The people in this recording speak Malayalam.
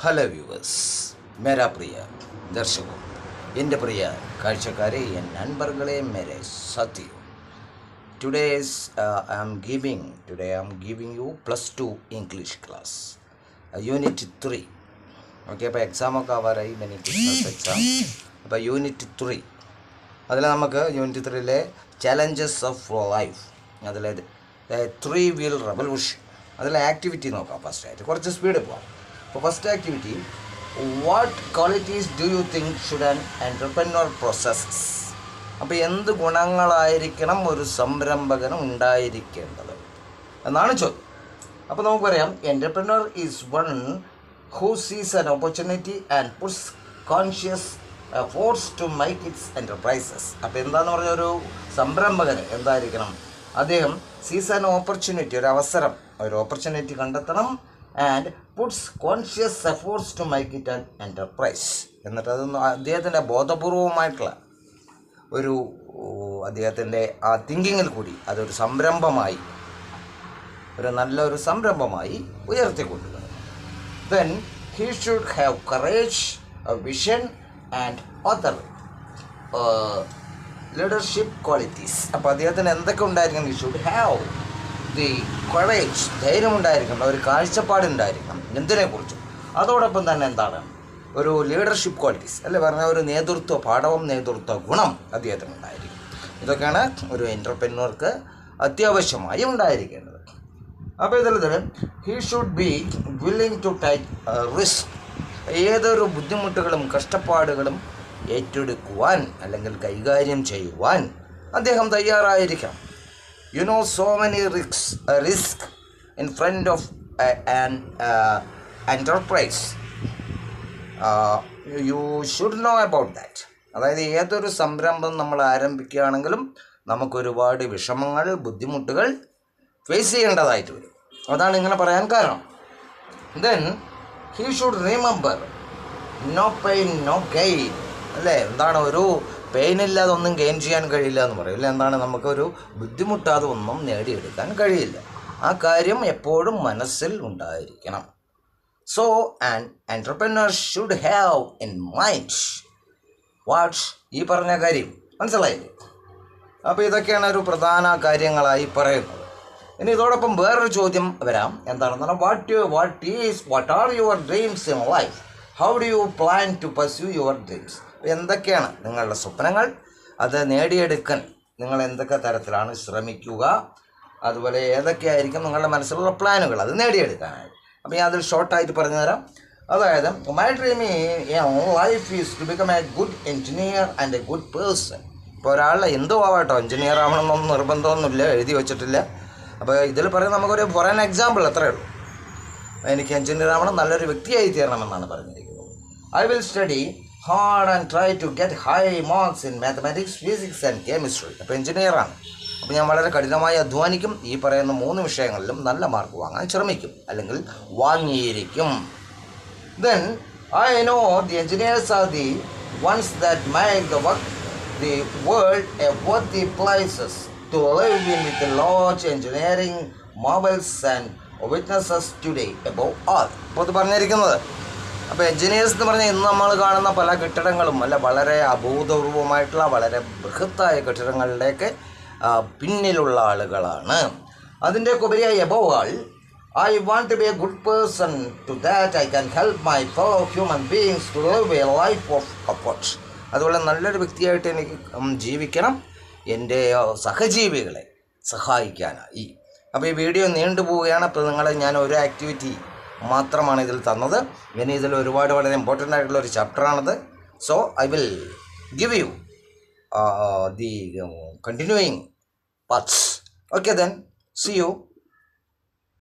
ഹലോ വ്യൂവേഴ്സ്, മേരാ പ്രിയ ദർശകോ, എൻ്റെ പ്രിയ കാഴ്ചക്കാരെ, എൻ നൻപർകളെ, മേരെ സാത്തിയോ. I am giving you +2 English class, Unit 3. Okay, അപ്പോൾ എക്സാമൊക്കെ ആവാറായി, മിനി ക്രിസ്മസ് എക്സാം. അപ്പോൾ യൂണിറ്റ് 3 അതിൽ നമുക്ക് യൂണിറ്റ് 3ലെ ചാലഞ്ചസ് ഓഫ് ലൈഫ്, അതിൽ 3 വീൽ റെവല്യൂഷൻ, അതിലെ ആക്ടിവിറ്റി നോക്കാം. ഫസ്റ്റായിട്ട് കുറച്ച് സ്പീഡ് പോകാം. അപ്പോൾ first activity, what qualities do you think should an entrepreneur processes? അപ്പോൾ എന്ത് ഗുണങ്ങളായിരിക്കണം ഒരു സംരംഭകന് ഉണ്ടായിരിക്കേണ്ടത് എന്നാണ് ചോദ്യം. അപ്പോൾ നമുക്ക് പറയാം, entrepreneur is one who sees an opportunity and puts conscious efforts to make its enterprises. അപ്പോൾ എന്താണെന്ന് പറഞ്ഞാൽ ഒരു സംരംഭകന് എന്തായിരിക്കണം? അദ്ദേഹം സീസ് ആൻ ഓപ്പർച്യൂണിറ്റി, ഒരു ഓപ്പർച്യൂണിറ്റി കണ്ടെത്തണം, and puts conscious efforts to make it an enterprise. എന്നിട്ട് അതൊന്ന് അദ്ദേഹത്തിൻ്റെ ബോധപൂർവമായിട്ടുള്ള അദ്ദേഹത്തിൻ്റെ ആ തിങ്കിങ്ങിൽ കൂടി അതൊരു സംരംഭമായി, നല്ലൊരു സംരംഭമായി ഉയർത്തിക്കൊണ്ടുവരണം. Then he should have courage, vision and other leadership qualities. അപ്പോൾ അദ്ദേഹത്തിന് എന്തൊക്കെ ഉണ്ടായിരിക്കണം? He should have the courage, ധൈര്യമുണ്ടായിരിക്കണം, ഒരു കാഴ്ചപ്പാടുണ്ടായിരിക്കണം എന്തിനെക്കുറിച്ചും. അതോടൊപ്പം തന്നെ എന്താണ് ഒരു ലീഡർഷിപ്പ് ക്വാളിറ്റീസ്, അല്ലെ പറഞ്ഞാൽ ഒരു നേതൃത്വ ഗുണം അദ്ദേഹത്തിന് ഉണ്ടായിരിക്കും. ഇതൊക്കെയാണ് ഒരു എൻ്റർപ്രന്യൂർക്ക് അത്യാവശ്യമായി ഉണ്ടായിരിക്കേണ്ടത്. അപ്പോൾ ഇതിൽ he should be willing to take risk. ഏതൊരു ബുദ്ധിമുട്ടുകളും കഷ്ടപ്പാടുകളും ഏറ്റെടുക്കുവാൻ അല്ലെങ്കിൽ കൈകാര്യം ചെയ്യുവാൻ അദ്ദേഹം തയ്യാറായിരിക്കണം. You know, so many risk in front of an enterprise. You should know about that. അതായത് ഏതൊരു സംരംഭം നമ്മൾ ആരംഭിക്കുകയാണെങ്കിലും നമുക്കൊരുപാട് വിഷമങ്ങൾ, ബുദ്ധിമുട്ടുകൾ ഫേസ് ചെയ്യേണ്ടതായിട്ട് വരും. അതാണ് ഇങ്ങനെ പറയാൻ കാരണം. Then he should remember, no pain no gain. അല്ലേ, എന്താണ് ഒരു പെയിനില്ലാതെ ഒന്നും ഗെയിൻ ചെയ്യാൻ കഴിയില്ല എന്ന് പറയില്ല. എന്താണ്, നമുക്കൊരു ബുദ്ധിമുട്ടാതെ ഒന്നും നേടിയെടുക്കാൻ കഴിയില്ല. ആ കാര്യം എപ്പോഴും മനസ്സിൽ ഉണ്ടായിരിക്കണം. So an entrepreneur should have in mind what, ഈ പറഞ്ഞ കാര്യം മനസ്സിലായില്ലേ? അപ്പോൾ ഇതൊക്കെയാണ് ഒരു പ്രധാന കാര്യങ്ങളായി പറയുന്നത്. ഇനി ഇതോടൊപ്പം വേറൊരു ചോദ്യം വരാം. എന്താണെന്ന് പറഞ്ഞാൽ, what are your dreams in life? How do you plan to pursue your dreams? എന്തൊക്കെയാണ് നിങ്ങളുടെ സ്വപ്നങ്ങൾ? അത് നേടിയെടുക്കാൻ നിങ്ങൾ എന്തൊക്കെ തരത്തിലാണ് ശ്രമിക്കുക? അതുപോലെ ഏതൊക്കെയായിരിക്കും നിങ്ങളുടെ മനസ്സിലുള്ള പ്ലാനുകൾ അത് നേടിയെടുക്കാനായി? അപ്പോൾ ഞാൻ അതിൽ ഷോർട്ടായിട്ട് പറഞ്ഞു തരാം. അതായത്, my dream in life is to become a good engineer and a good person. ഇപ്പോൾ ഒരാളുടെ എന്തോ ആവാട്ടോ, എൻജിനീയർ ആവണമെന്നൊന്നും നിർബന്ധമൊന്നുമില്ല, എഴുതി വെച്ചിട്ടില്ല. അപ്പോൾ ഇതിൽ പറയുന്നത് നമുക്കൊരു ഫോർ ആൻ എക്സാമ്പിൾ അത്രയേ ഉള്ളൂ. എനിക്ക് എൻജിനീയർ ആവണം, നല്ലൊരു വ്യക്തിയായി തീരണമെന്നാണ് പറഞ്ഞിരിക്കുന്നത്. I will study hard and try to get high marks in mathematics, physics and chemistry. അപ്പോൾ എഞ്ചിനീയറാണ്, അപ്പോൾ ഞാൻ വളരെ കഠിനമായി അധ്വാനിക്കും, ഈ പറയുന്ന 3 വിഷയങ്ങളിലും നല്ല മാർക്ക് വാങ്ങാൻ ശ്രമിക്കും, അല്ലെങ്കിൽ വാങ്ങിയിരിക്കും. Then I know the engineers are the ones that make the world a worthy places to live in, with large engineering marvels and witnesses today above all. അപ്പോൾ ഇത് പറഞ്ഞിരിക്കുന്നത്, അപ്പോൾ എൻജിനീയേഴ്സ് എന്ന് പറഞ്ഞാൽ ഇന്ന് നമ്മൾ കാണുന്ന പല കെട്ടിടങ്ങളും അല്ല, വളരെ അഭൂതപൂർവമായിട്ടുള്ള വളരെ ബൃഹത്തായ കെട്ടിടങ്ങളുടെയൊക്കെ പിന്നിലുള്ള ആളുകളാണ്. അതിൻ്റെയൊക്കെ ഉപരിയായി above all, I want to be a good person. To that I can help my fellow human beings to live a life of comfort. അതുപോലെ നല്ലൊരു വ്യക്തിയായിട്ട് എനിക്ക് ജീവിക്കണം, എൻ്റെ സഹജീവികളെ സഹായിക്കാനായി. അപ്പോൾ ഈ വീഡിയോ നീണ്ടുപോവുകയാണ്. അപ്പോൾ നിങ്ങളെ ഞാൻ ഒരു ആക്ടിവിറ്റി മാത്രമാണ് ഇതിൽ തന്നത്. ഇനി ഇതിൽ ഒരുപാട് വളരെ ഇമ്പോർട്ടൻ്റ് ആയിട്ടുള്ള ഒരു ചാപ്റ്ററാണത്. So I will give you the continuing parts. Okay, then see U.